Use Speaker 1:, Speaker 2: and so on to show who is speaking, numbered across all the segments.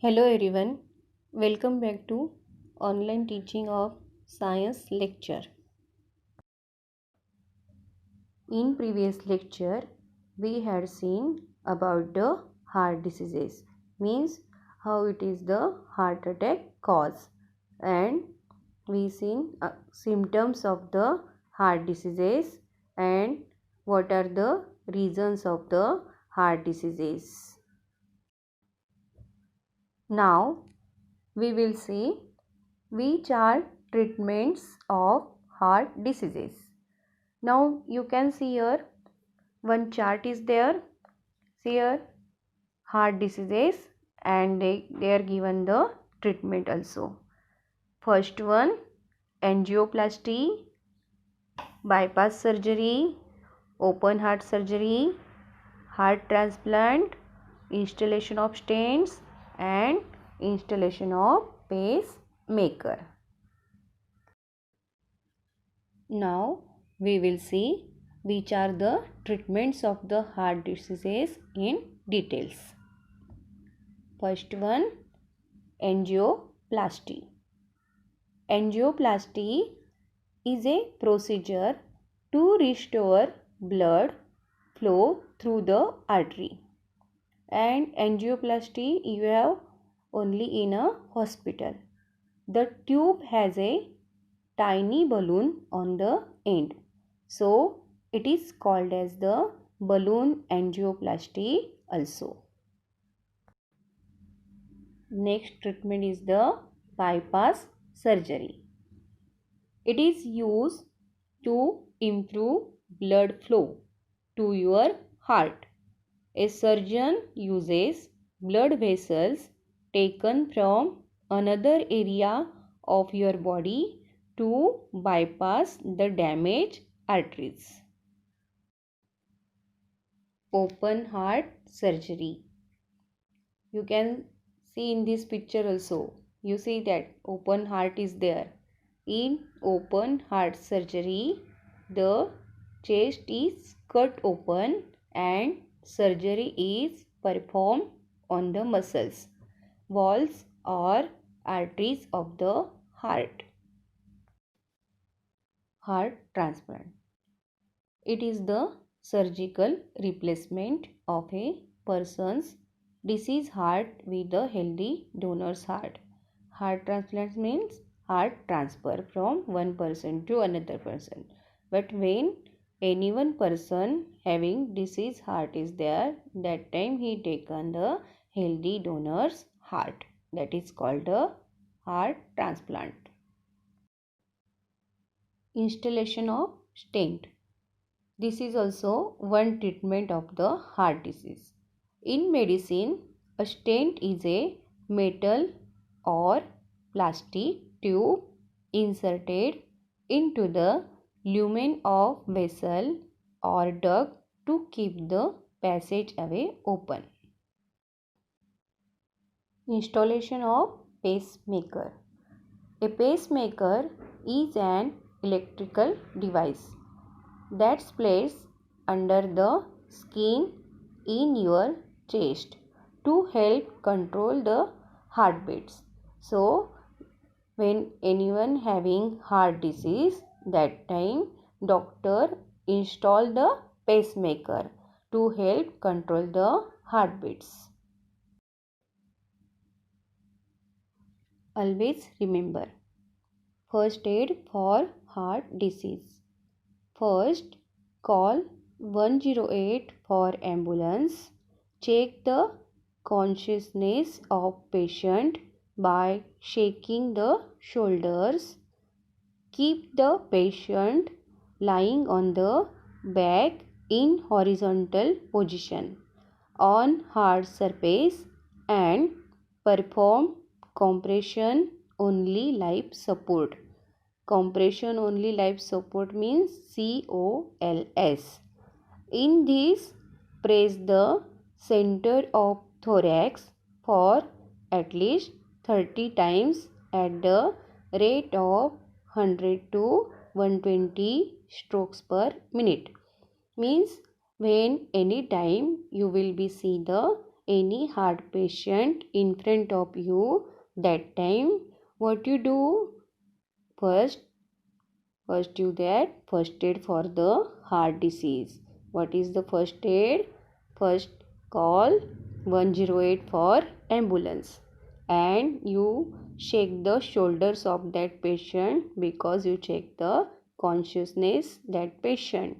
Speaker 1: Hello everyone, welcome back to online teaching of science lecture. In previous lecture, we had seen about the heart diseases, means how it is the heart attack cause, and we seen symptoms of the heart diseases and what are the reasons of the heart diseases. Now we will see which are treatments of heart diseases. Now you can see here one chart is there. See here heart diseases and they are given the treatment also. First one, angioplasty, bypass surgery, open heart surgery, heart transplant, installation of stents and installation of pacemaker. Now we will see which are the treatments of the heart diseases in details. First one, angioplasty. Angioplasty is a procedure to restore blood flow through the artery. And angioplasty you have only in a hospital. The tube has a tiny balloon on the end. So it is called as the balloon angioplasty also. Next treatment is the bypass surgery. It is used to improve blood flow to your heart. A surgeon uses blood vessels taken from another area of your body to bypass the damaged arteries. Open heart surgery. You can see in this picture also. You see that open heart is there. In open heart surgery, the chest is cut open and surgery is performed on the muscles, valves or arteries of the heart. Heart transplant. It is the surgical replacement of a person's deceased heart with a healthy donor's heart. Heart transplant means heart transfer from one person to another person. But when any one person having deceased heart is there, that time he taken the healthy donor's heart. That is called a heart transplant. Installation of stent. This is also one treatment of the heart disease. In medicine, a stent is a metal or plastic tube inserted into the lumen of vessel or duct to keep the passageway open. Installation of pacemaker. A pacemaker is an electrical device that's placed under the skin in your chest to help control the heartbeats. So when anyone having heart disease, that time doctor install the pacemaker to help control the heartbeats. Always remember, first aid for heart disease. First, call 108 for ambulance. Check the consciousness of patient by shaking the shoulders. Keep the patient lying on the back in horizontal position on hard surface and perform compression only life support. Compression only life support means COLS. In this, press the center of thorax for at least 30 times at the rate of 100 to 120 strokes per minute. Means when any time you will be see the any heart patient in front of you, that time what you do? First you get first aid for the heart disease. What is the first aid? First call 108 for ambulance, and you shake the shoulders of that patient because you check the consciousness that patient,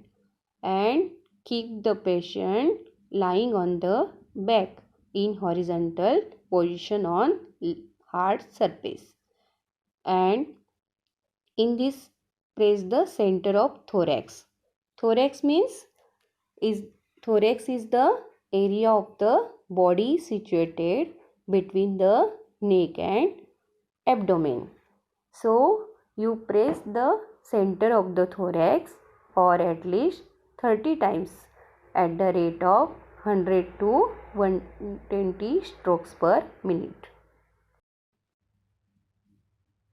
Speaker 1: and keep the patient lying on the back in horizontal position on heart surface, and in this press the center of thorax. Thorax means is thorax is the area of the body situated between the neck and abdomen. So you press the center of the thorax for at least 30 times at the rate of 100 to 120 strokes per minute.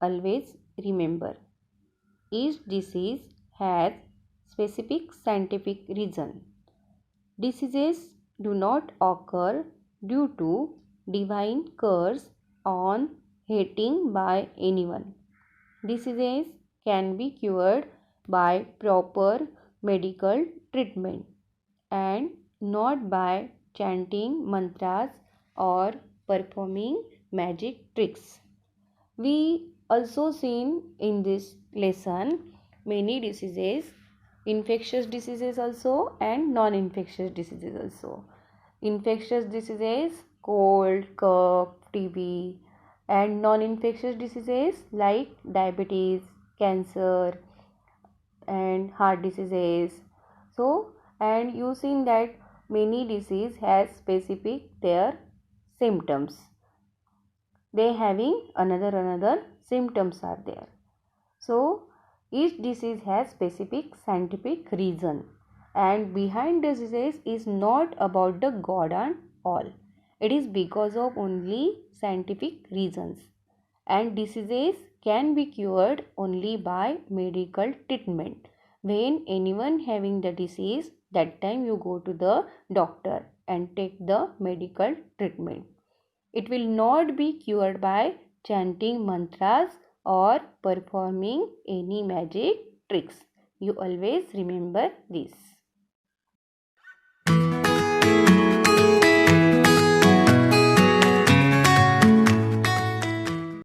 Speaker 1: Always remember, each disease has specific scientific reason. Diseases do not occur due to divine curse on hating by anyone. Diseases can be cured by proper medical treatment and not by chanting mantras or performing magic tricks. We also seen in this lesson many diseases, infectious diseases also and non-infectious diseases also. Infectious diseases, cold, cough, TB, and non-infectious diseases like diabetes, cancer, and heart diseases. So, and you seen that many disease has specific their symptoms. They having another symptoms are there. So each disease has specific scientific reason, and behind diseases is not about the god and all. It is because of only scientific reasons, and diseases can be cured only by medical treatment. When anyone having the disease, that time you go to the doctor and take the medical treatment. It will not be cured by chanting mantras or performing any magic tricks. You always remember this.